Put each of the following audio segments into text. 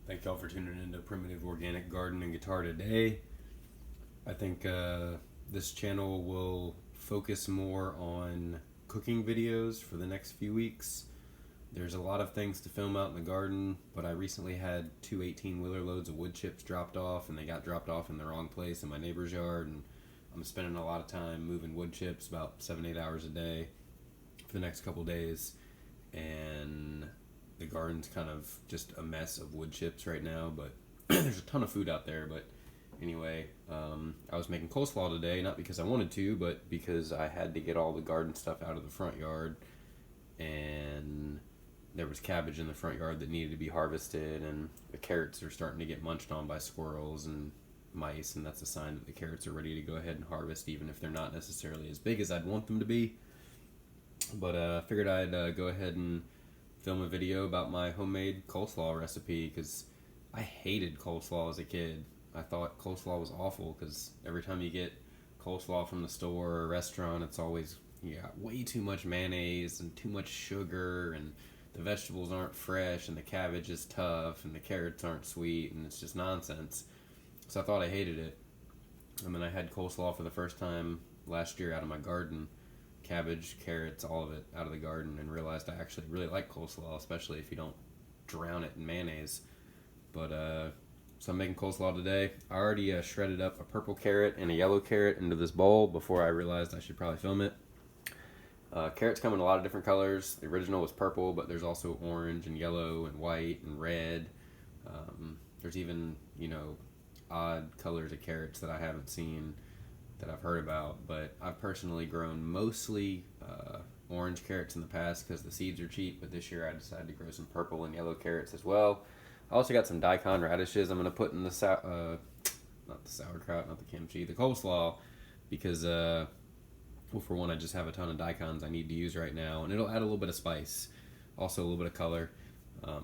Thank y'all for tuning into Primitive Organic Garden and Guitar today. I think this channel will focus more on cooking videos for the next few weeks. There's a lot of things to film out in the garden, but I recently had two 18-wheeler loads of wood chips dropped off, and they got dropped off in the wrong place in my neighbor's yard, and I'm spending a lot of time moving wood chips, about 7-8 hours a day for the next couple days, and the garden's kind of just a mess of wood chips right now, but there's a ton of food out there. But anyway, I was making coleslaw today, not because I wanted to, but because I had to get all the garden stuff out of the front yard, and there was cabbage in the front yard that needed to be harvested, and the carrots are starting to get munched on by squirrels and mice, and that's a sign that the carrots are ready to go ahead and harvest, even if they're not necessarily as big as I'd want them to be. But I figured I'd go ahead and film a video about my homemade coleslaw recipe, because I hated coleslaw as a kid. I thought coleslaw was awful because every time you get coleslaw from the store or restaurant, it's always way too much mayonnaise and too much sugar, and the vegetables aren't fresh, and the cabbage is tough, and the carrots aren't sweet, and it's just nonsense. So I thought I hated it. And then I had coleslaw for the first time last year out of my garden. Cabbage, carrots, all of it out of the garden, and realized I actually really like coleslaw, especially if you don't drown it in mayonnaise. But so I'm making coleslaw today. I already shredded up a purple carrot and a yellow carrot into this bowl before I realized I should probably film it. Carrots come in a lot of different colors. The original was purple, but there's also orange and yellow and white and red. There's even, odd colors of carrots that I haven't seen, that I've heard about, but I've personally grown mostly orange carrots in the past because the seeds are cheap, but this year I decided to grow some purple and yellow carrots as well. I also got some daikon radishes I'm going to put in the not the sauerkraut, not the kimchi, the coleslaw, because well, for one, I just have a ton of daikons I need to use right now, and it'll add a little bit of spice, also a little bit of color.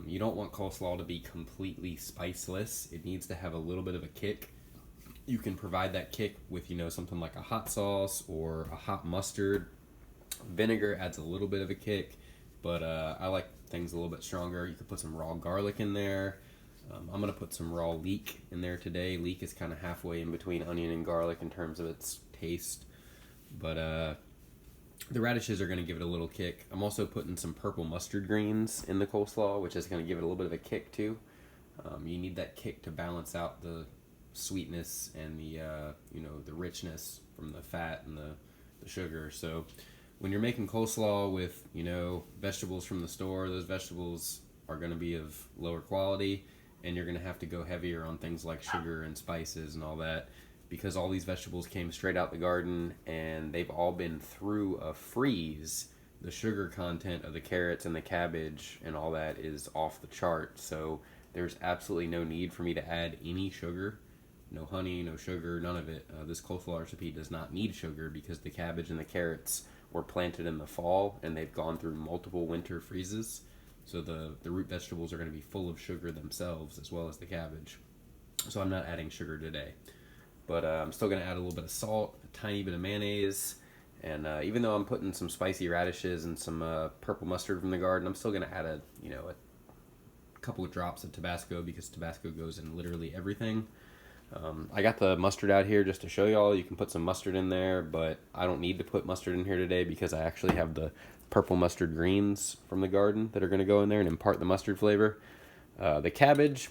You don't want coleslaw to be completely spiceless. It needs to have a little bit of a kick. You can provide that kick with, something like a hot sauce or a hot mustard. Vinegar adds a little bit of a kick, but I like things a little bit stronger. You could put some raw garlic in there. I'm going to put some raw leek in there today. Leek is kind of halfway in between onion and garlic in terms of its taste. But the radishes are going to give it a little kick. I'm also putting some purple mustard greens in the coleslaw, which is going to give it a little bit of a kick too. You need that kick to balance out the sweetness and the richness from the fat and the sugar. So when you're making coleslaw with vegetables from the store, those vegetables are going to be of lower quality, and you're going to have to go heavier on things like sugar and spices and all that, because all these vegetables came straight out the garden and they've all been through a freeze. The sugar content of the carrots and the cabbage and all that is off the chart, so there's absolutely no need for me to add any sugar. No honey, no sugar, none of it. This coleslaw recipe does not need sugar because the cabbage and the carrots were planted in the fall and they've gone through multiple winter freezes. So the root vegetables are going to be full of sugar themselves, as well as the cabbage. So I'm not adding sugar today. But I'm still going to add a little bit of salt, a tiny bit of mayonnaise, and even though I'm putting some spicy radishes and some purple mustard from the garden, I'm still going to add a couple of drops of Tabasco, because Tabasco goes in literally everything. I got the mustard out here just to show y'all. You can put some mustard in there, but I don't need to put mustard in here today because I actually have the purple mustard greens from the garden that are going to go in there and impart the mustard flavor. The cabbage,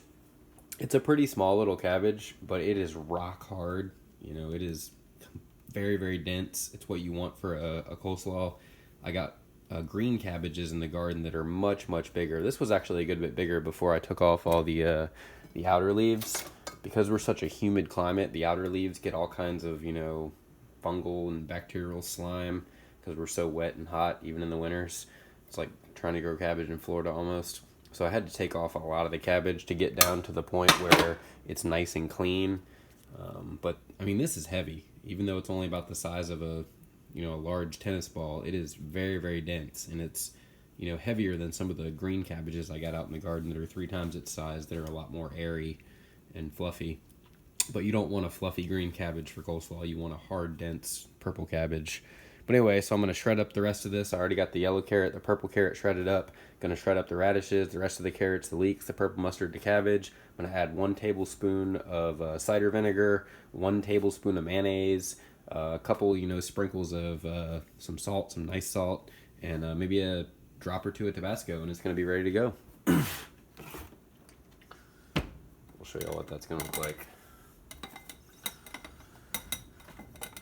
it's a pretty small little cabbage, but it is rock hard. It is very, very dense. It's what you want for a coleslaw. I got green cabbages in the garden that are much, much bigger. This was actually a good bit bigger before I took off all the outer leaves. Because we're such a humid climate, the outer leaves get all kinds of, fungal and bacterial slime because we're so wet and hot, even in the winters. It's like trying to grow cabbage in Florida almost. So I had to take off a lot of the cabbage to get down to the point where it's nice and clean. But, this is heavy. Even though it's only about the size of a large tennis ball, it is very, very dense. And it's, heavier than some of the green cabbages I got out in the garden that are 3 times its size, that are a lot more airy and fluffy. But you don't want a fluffy green cabbage for coleslaw. You want a hard, dense purple cabbage. But anyway, so I'm going to shred up the rest of this. I already got the yellow carrot, the purple carrot shredded up. Going to shred up the radishes, the rest of the carrots, the leeks, the purple mustard, the cabbage. I'm going to add 1 tablespoon of cider vinegar, 1 tablespoon of mayonnaise, a couple, sprinkles of some salt, some nice salt, and maybe a drop or 2 of Tabasco, and it's going to be ready to go. We'll show you all what that's going to look like.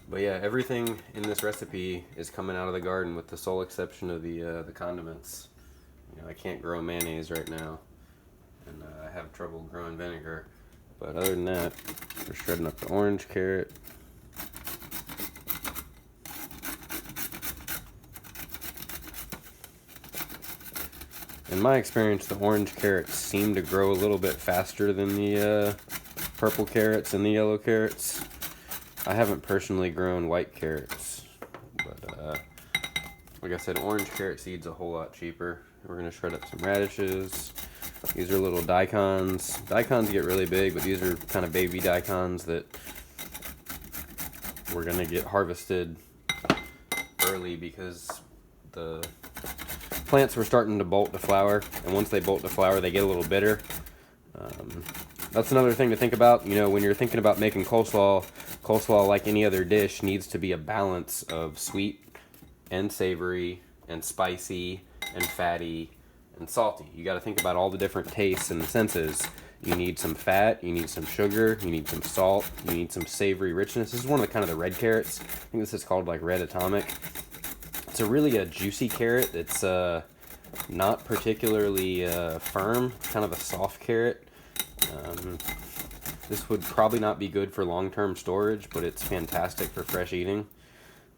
But yeah, everything in this recipe is coming out of the garden with the sole exception of the condiments. I can't grow mayonnaise right now, and I have trouble growing vinegar. But other than that, we're shredding up the orange carrot. In my experience, the orange carrots seem to grow a little bit faster than the purple carrots and the yellow carrots. I haven't personally grown white carrots, but like I said, orange carrot seed's a whole lot cheaper. We're going to shred up some radishes. These are little daikons. Daikons get really big, but these are kind of baby daikons that we're going to get harvested early because the plants were starting to bolt to flower, and once they bolt to flower, they get a little bitter. That's another thing to think about. When you're thinking about making coleslaw, like any other dish, needs to be a balance of sweet and savory and spicy and fatty and salty. You got to think about all the different tastes and senses. You need some fat, you need some sugar, you need some salt, you need some savory richness. This is one of the red carrots. I think this is called like red atomic. It's a juicy carrot. It's not particularly firm, kind of a soft carrot. This would probably not be good for long-term storage, but it's fantastic for fresh eating.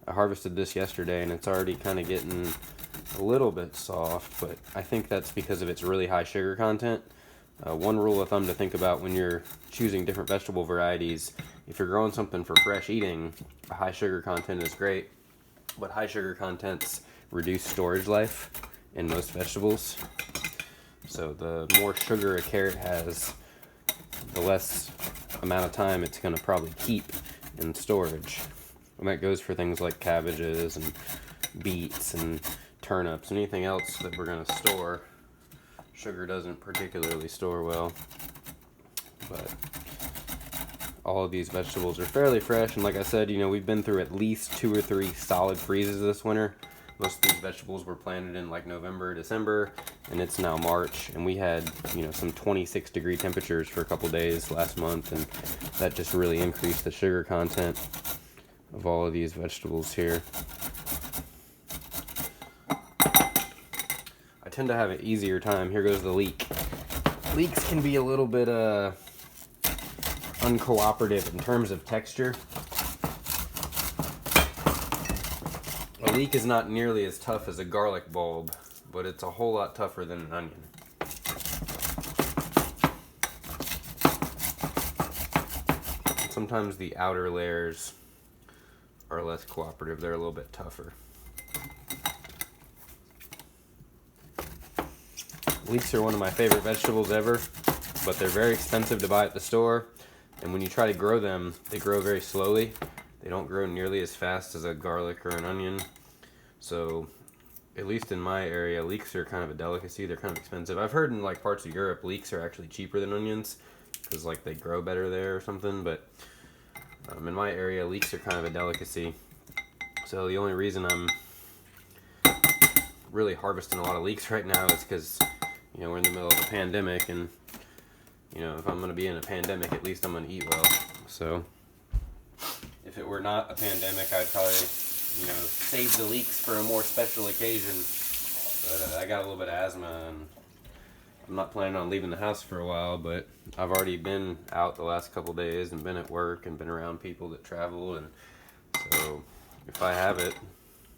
I harvested this yesterday, and it's already kind of getting a little bit soft, but I think that's because of its really high sugar content. One rule of thumb to think about when you're choosing different vegetable varieties, if you're growing something for fresh eating, a high sugar content is great, but high sugar contents reduce storage life in most vegetables. So the more sugar a carrot has, the less amount of time it's going to probably keep in storage. And that goes for things like cabbages and beets and turnips and anything else that we're going to store. Sugar doesn't particularly store well, but all of these vegetables are fairly fresh, and like I said, we've been through at least 2 or 3 solid freezes this winter. Most of these vegetables were planted in like November, December, and it's now March, and we had, some 26-degree temperatures for a couple days last month, and that just really increased the sugar content of all of these vegetables here. I tend to have an easier time. Here goes the leek. Leeks can be a little bit uncooperative in terms of texture. A leek is not nearly as tough as a garlic bulb, but it's a whole lot tougher than an onion. And sometimes the outer layers are less cooperative. They're a little bit tougher. Leeks are one of my favorite vegetables ever, but they're very expensive to buy at the store. And when you try to grow them, they grow very slowly. They don't grow nearly as fast as a garlic or an onion. So, at least in my area, leeks are kind of a delicacy. They're kind of expensive. I've heard in like parts of Europe, leeks are actually cheaper than onions because like they grow better there or something. But in my area, leeks are kind of a delicacy. So the only reason I'm really harvesting a lot of leeks right now is because we're in the middle of a pandemic, and if I'm going to be in a pandemic, at least I'm going to eat well. So if it were not a pandemic, I'd probably, save the leeks for a more special occasion. But I got a little bit of asthma, and I'm not planning on leaving the house for a while, but I've already been out the last couple days and been at work and been around people that travel, and so if I have it,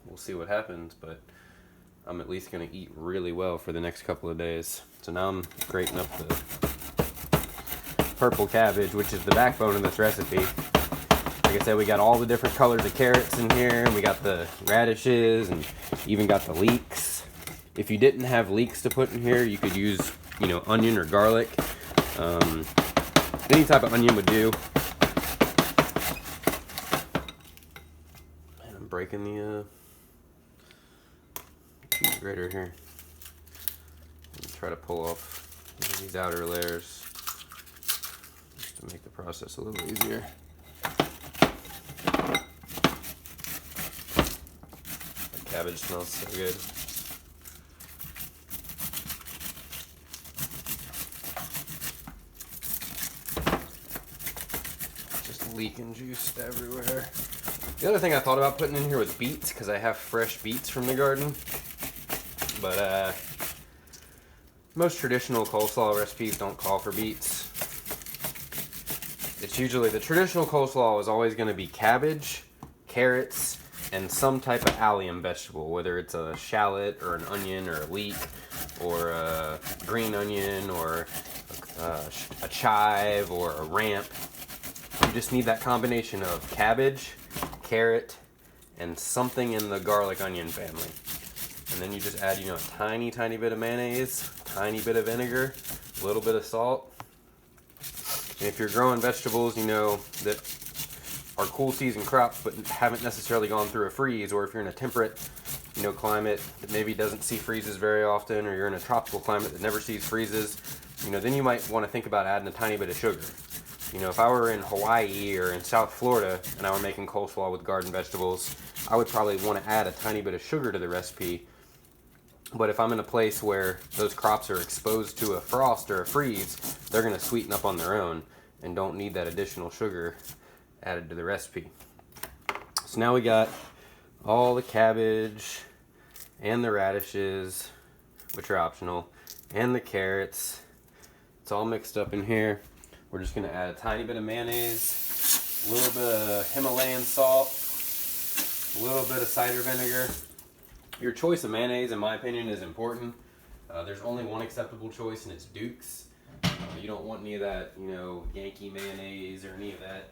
we'll see what happens, but I'm at least going to eat really well for the next couple of days. So now I'm grating up the purple cabbage, which is the backbone of this recipe. Like I said, we got all the different colors of carrots in here, and we got the radishes, and even got the leeks. If you didn't have leeks to put in here, you could use, onion or garlic. Any type of onion would do. And I'm breaking cheese grater here. Try to pull off these outer layers just to make the process a little easier. The cabbage smells so good. Just leaking juice everywhere. The other thing I thought about putting in here was beets, because I have fresh beets from the garden. But most traditional coleslaw recipes don't call for beets. It's usually, the traditional coleslaw is always going to be cabbage, carrots, and some type of allium vegetable, whether it's a shallot or an onion or a leek or a green onion or a chive or a ramp. You just need that combination of cabbage, carrot, and something in the garlic onion family. And then you just add, a tiny bit of mayonnaise, tiny bit of vinegar, a little bit of salt. And if you're growing vegetables, that are cool season crops but haven't necessarily gone through a freeze, or if you're in a temperate, climate that maybe doesn't see freezes very often, or you're in a tropical climate that never sees freezes, then you might want to think about adding a tiny bit of sugar. If I were in Hawaii or in South Florida and I were making coleslaw with garden vegetables, I would probably want to add a tiny bit of sugar to the recipe. But if I'm in a place where those crops are exposed to a frost or a freeze, they're going to sweeten up on their own and don't need that additional sugar added to the recipe. So now we got all the cabbage and the radishes, which are optional, and the carrots. It's all mixed up in here. We're just going to add a tiny bit of mayonnaise, a little bit of Himalayan salt, a little bit of cider vinegar. Your choice of mayonnaise, in my opinion, is important. There's only one acceptable choice, and it's Duke's. You don't want any of that, Yankee mayonnaise or any of that,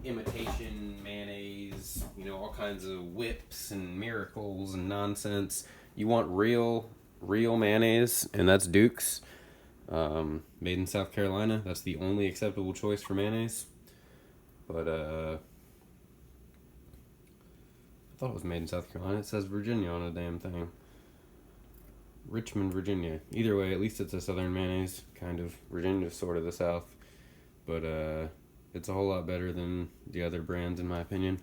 imitation mayonnaise, all kinds of whips and miracles and nonsense. You want real mayonnaise, and that's Duke's. Made in South Carolina. That's the only acceptable choice for mayonnaise. But I thought it was made in South Carolina. It says Virginia on the damn thing. Richmond, Virginia. Either way, at least it's a southern mayonnaise, kind of. Virginia's sort of the South. But it's a whole lot better than the other brands, in my opinion.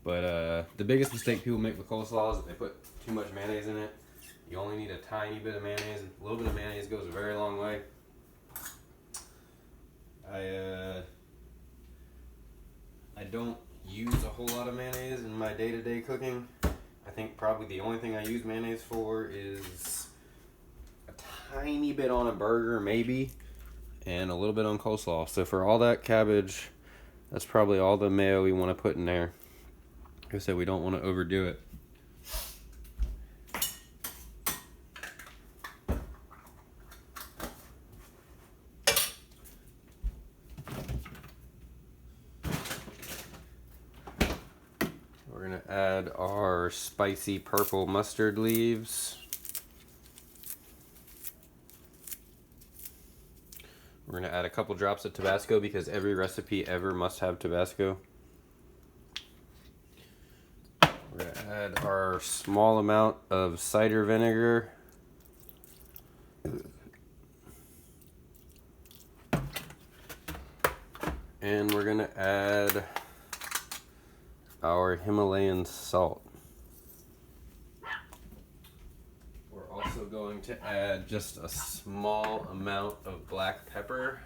But the biggest mistake people make with coleslaw is that they put too much mayonnaise in it. You only need a tiny bit of mayonnaise. A little bit of mayonnaise goes a very long way. I don't use a whole lot of mayonnaise in my day-to-day cooking. I think probably the only thing I use mayonnaise for is a tiny bit on a burger, maybe, and a little bit on coleslaw. So for all that cabbage, that's probably all the mayo we want to put in there. Like I said, we don't want to overdo it. We're going to add our spicy purple mustard leaves. We're going to add a couple drops of Tabasco because every recipe ever must have Tabasco. We're going to add our small amount of cider vinegar. And we're going to add our Himalayan salt. We're also going to add just a small amount of black pepper,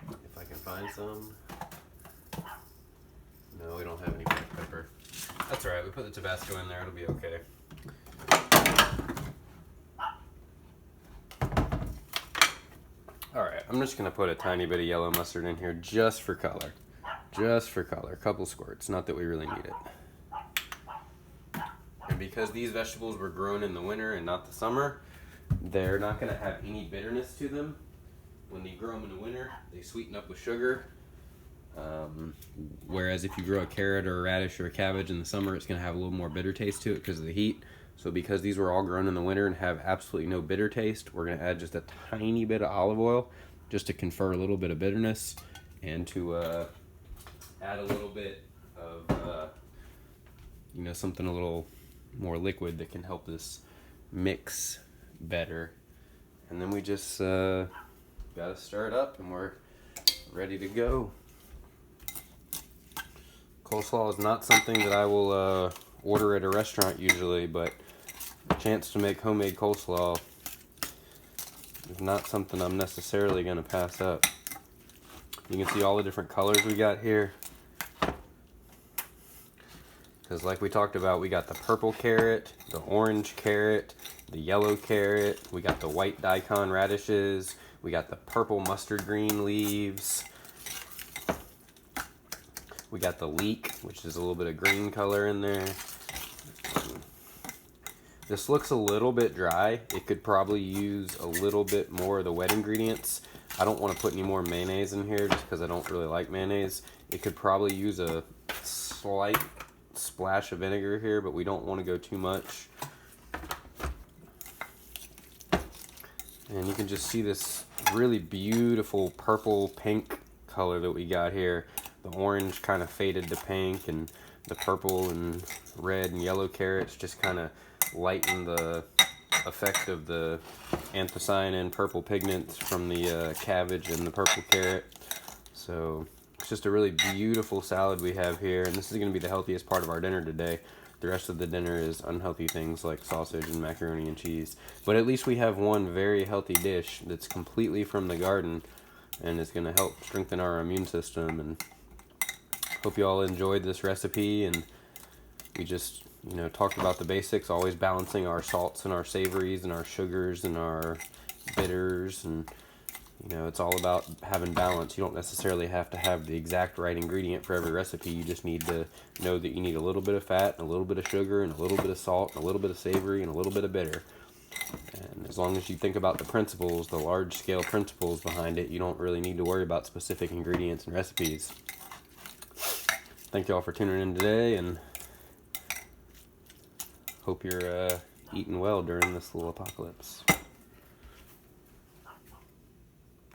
if I can find some. No, we don't have any black pepper. That's alright, we put the Tabasco in there, it'll be okay. Alright, I'm just going to put a tiny bit of yellow mustard in here just for color. Just for color, a couple squirts, not that we really need it. And because these vegetables were grown in the winter and not the summer, they're not going to have any bitterness to them. When you grow them in the winter, they sweeten up with sugar. Whereas if you grow a carrot or a radish or a cabbage in the summer, it's going to have a little more bitter taste to it because of the heat. So because these were all grown in the winter and have absolutely no bitter taste, we're going to add just a tiny bit of olive oil just to confer a little bit of bitterness and to add a little bit of, something a little more liquid that can help this mix better. And then we just gotta stir it up and we're ready to go. Coleslaw is not something that I will order at a restaurant usually, but a chance to make homemade coleslaw is not something I'm necessarily going to pass up. You can see all the different colors we got here. Because like we talked about, we got the purple carrot, the orange carrot, the yellow carrot, we got the white daikon radishes, we got the purple mustard green leaves, we got the leek, which is a little bit of green color in there. This looks a little bit dry. It could probably use a little bit more of the wet ingredients. I don't want to put any more mayonnaise in here just because I don't really like mayonnaise. It could probably use a slight splash of vinegar here, but we don't want to go too much. And you can just see this really beautiful purple pink color that we got here. The orange kind of faded to pink, and the purple and red and yellow carrots just kind of lighten the effect of the anthocyanin purple pigments from the cabbage and the purple carrot. So it's just a really beautiful salad we have here, and this is going to be the healthiest part of our dinner today. The rest of the dinner is unhealthy things like sausage and macaroni and cheese. But at least we have one very healthy dish that's completely from the garden and is going to help strengthen our immune system. And hope you all enjoyed this recipe, and we just, talked about the basics, always balancing our salts and our savories and our sugars and our bitters, and it's all about having balance. You don't necessarily have to have the exact right ingredient for every recipe. You just need to know that you need a little bit of fat, and a little bit of sugar, and a little bit of salt, and a little bit of savory, and a little bit of bitter. And as long as you think about the principles, the large-scale principles behind it, you don't really need to worry about specific ingredients and recipes. Thank you all for tuning in today, and hope you're eating well during this little apocalypse.